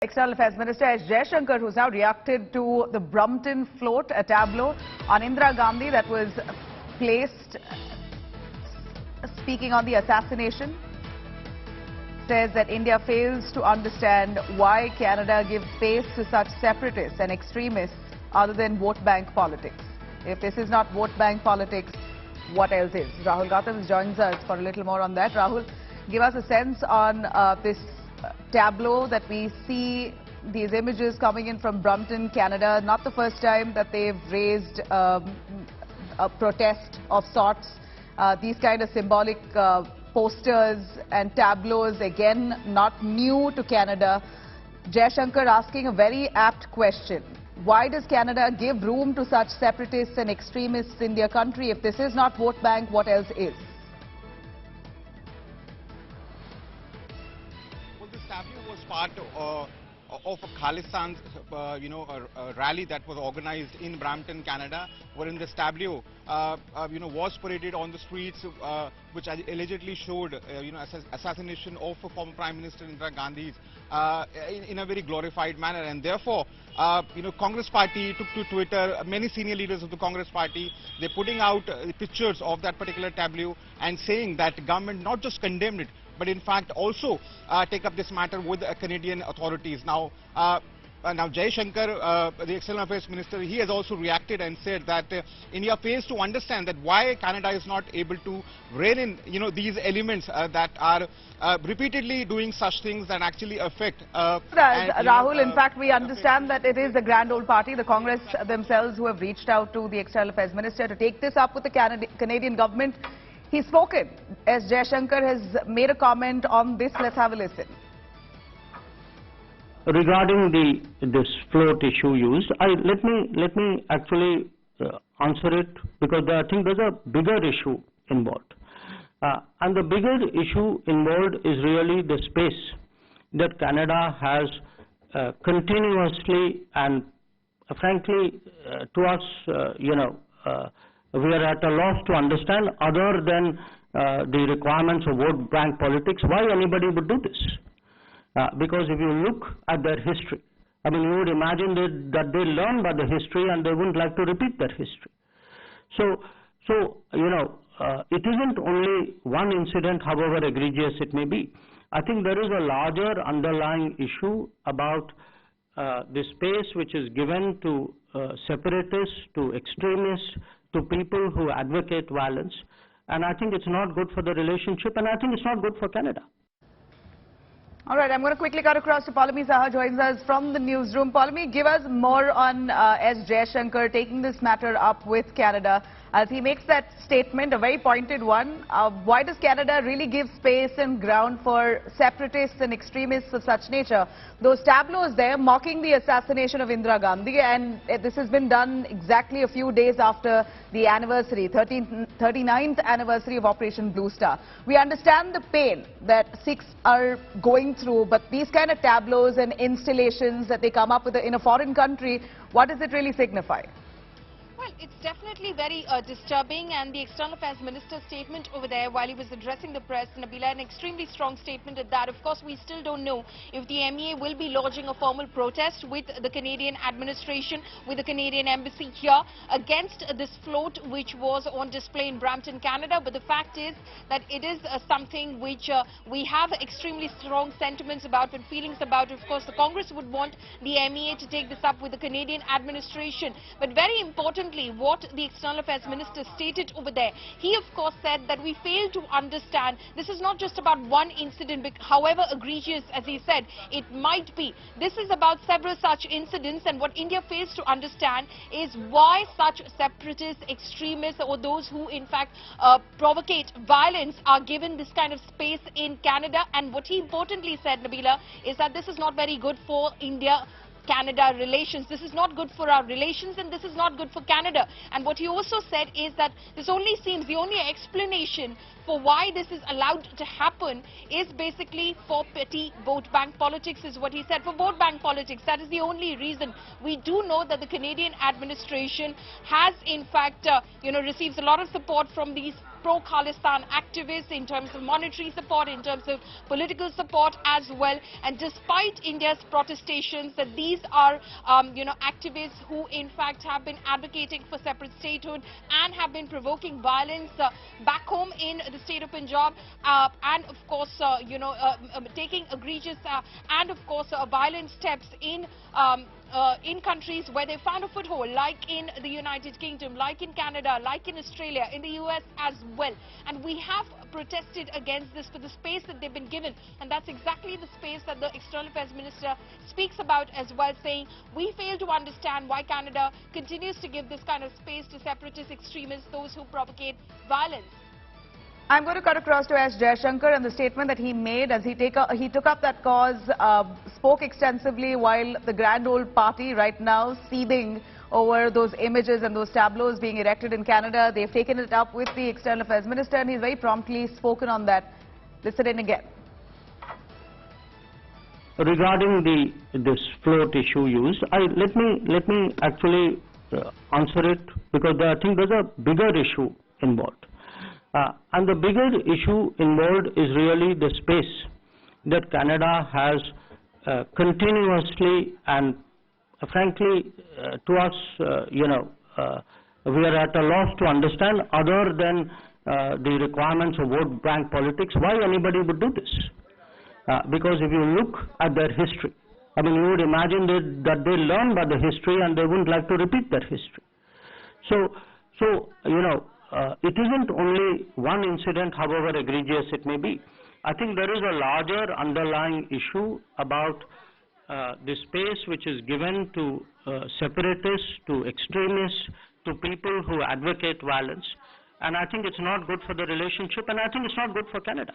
External Affairs Minister Jaishankar, who's now reacted to the Brampton float, a tableau on Indira Gandhi that was placed speaking on the assassination, says that India fails to understand why Canada gives space to such separatists and extremists other than vote bank politics. If this is not vote bank politics, what else is? Rahul Gautam joins us for a little more on that. Rahul, give us a sense on this tableau that we see, these images coming in from Brampton, Canada. Not the first time that they've raised a protest of sorts. These kind of symbolic posters and tableaus, again, not new to Canada. Jaishankar asking a very apt question. Why does Canada give room to such separatists and extremists in their country? If this is not vote bank, what else is? Well, this tableau was part of a Khalistan, a rally that was organized in Brampton, Canada, wherein this tableau, was paraded on the streets, which allegedly showed, assassination of former Prime Minister Indira Gandhi in a very glorified manner. And therefore, Congress Party took to Twitter, many senior leaders of the Congress Party, they're putting out pictures of that particular tableau and saying that government not just condemned it, but in fact also take up this matter with Canadian authorities. Now Jaishankar, the External Affairs Minister, he has also reacted and said that India fails to understand that why Canada is not able to rein in, these elements that are repeatedly doing such things that actually affect. Rahul, in fact, we understand that it is the grand old party, the Congress themselves, who have reached out to the External Affairs Minister to take this up with the Canadian government. He's spoken, as Jaishankar has made a comment on this. Let's have a listen. Regarding this float issue used, let me actually answer it, because I think there's a bigger issue involved, and the bigger issue involved is really the space that Canada has continuously and frankly to us, we are at a loss to understand, other than the requirements of vote bank politics, why anybody would do this. Because if you look at their history, you would imagine that they learn by the history and they wouldn't like to repeat that history. So it isn't only one incident, however egregious it may be. I think there is a larger underlying issue about the space which is given to separatists, to extremists, to people who advocate violence, and I think it's not good for the relationship, and I think it's not good for Canada. All right, I'm going to quickly cut across to Paulami Saha, joins us from the newsroom. Paulami, give us more on S. Jaishankar taking this matter up with Canada. As he makes that statement, a very pointed one, why does Canada really give space and ground for separatists and extremists of such nature? Those tableaus there mocking the assassination of Indira Gandhi, and this has been done exactly a few days after the anniversary, 39th anniversary of Operation Blue Star. We understand the pain that Sikhs are going through, but these kind of tableaus and installations that they come up with in a foreign country, what does it really signify? Well, it's definitely very disturbing, and the External Affairs Minister's statement over there while he was addressing the press, Nabila, an extremely strong statement at that. Of course, we still don't know if the MEA will be lodging a formal protest with the Canadian administration, with the Canadian embassy here against this float which was on display in Brampton, Canada. But the fact is that it is something which we have extremely strong sentiments about and feelings about. Of course, the Congress would want the MEA to take this up with the Canadian administration. But very important, what the External Affairs Minister stated over there, he of course said that we fail to understand, this is not just about one incident, however egregious as he said it might be. This is about several such incidents, and what India fails to understand is why such separatist extremists or those who in fact provocate violence are given this kind of space in Canada. And what he importantly said, Nabila, is that this is not very good for India-Canada relations. This is not good for our relations, and this is not good for Canada. And what he also said is that this only seems, the only explanation for why this is allowed to happen is basically for petty vote bank politics, is what he said. For vote bank politics, that is the only reason. We do know that the Canadian administration has in fact, receives a lot of support from these pro-Khalistan activists in terms of monetary support, in terms of political support as well. And despite India's protestations that these are, activists who in fact have been advocating for separate statehood and have been provoking violence back home in the state of Punjab, and of course, taking egregious and of course violent steps in countries where they found a foothold, like in the United Kingdom, like in Canada, like in Australia, in the US as well. And we have protested against this for the space that they've been given. And that's exactly the space that the External Affairs Minister speaks about as well, saying we fail to understand why Canada continues to give this kind of space to separatist extremists, those who propagate violence. I'm going to cut across to Jaishankar, and the statement that he made as he took up that cause, spoke extensively while the grand old party right now seething over those images and those tableaus being erected in Canada. They've taken it up with the External Affairs Minister, and he's very promptly spoken on that. Listen in again. Regarding this float issue used, let me actually answer it, because I think there's a bigger issue involved. And the bigger issue involved is really the space that Canada has continuously and frankly to us, we are at a loss to understand, other than the requirements of vote bank politics, why anybody would do this. Because if you look at their history, I mean, you would imagine that they learn by the history and they wouldn't like to repeat that history. So it isn't only one incident, however egregious it may be. I think there is a larger underlying issue about the space which is given to separatists, to extremists, to people who advocate violence. And I think it's not good for the relationship, and I think it's not good for Canada.